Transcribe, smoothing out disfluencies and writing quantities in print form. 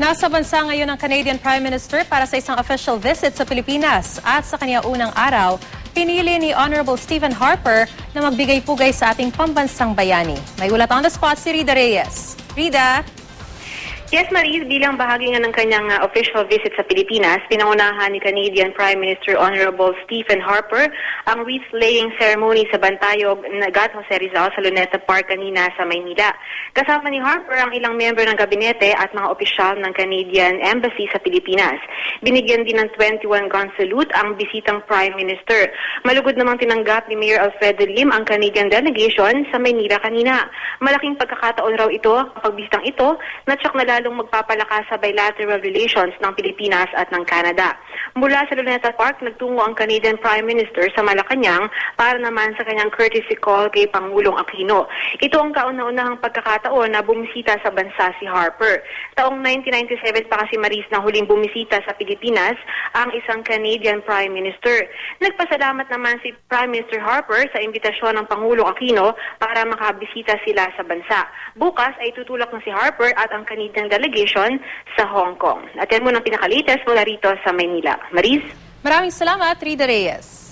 Nasa bansa ngayon ang Canadian Prime Minister para sa isang official visit sa Pilipinas at sa kanya unang araw, pinili ni Honorable Stephen Harper na magbigay pugay sa ating pambansang bayani. May ulat on the spot si Rida Reyes. Rida? Yes, Maris, bilang bahagi nga ng kanyang official visit sa Pilipinas, pinangunahan ni Canadian Prime Minister Honorable Stephen Harper ang wreath-laying ceremony sa Bantayog, Nagat Jose Rizal sa Luneta Park kanina sa Maynila. Kasama ni Harper ang ilang member ng gabinete at mga opisyal ng Canadian Embassy sa Pilipinas. Binigyan din ng 21 gun salute ang bisitang Prime Minister. Malugod namang tinanggap ni Mayor Alfredo Lim ang Canadian delegation sa Maynila kanina. Malaking pagkakataon raw ito, pagbisitang ito, natsak na lalong magpapalakas sa bilateral relations ng Pilipinas at ng Canada. Mula sa Luneta Park, nagtungo ang Canadian Prime Minister sa Malacanang para naman sa kanyang courtesy call kay Pangulong Aquino. Ito ang kauna-unahang pagkakataon na bumisita sa bansa si Harper. Taong 1997 pa kasi Maris na huling bumisita sa Pilipinas ang isang Canadian Prime Minister. Nagpasalamat naman si Prime Minister Harper sa imbitasyon ng Pangulong Aquino para makabisita sila sa bansa. Bukas ay tutulak na si Harper at ang Canadian delegation sa Hong Kong. At yan muna ang pinakalites mula rito sa Maynila. Maris? Maraming salamat, Rida Reyes.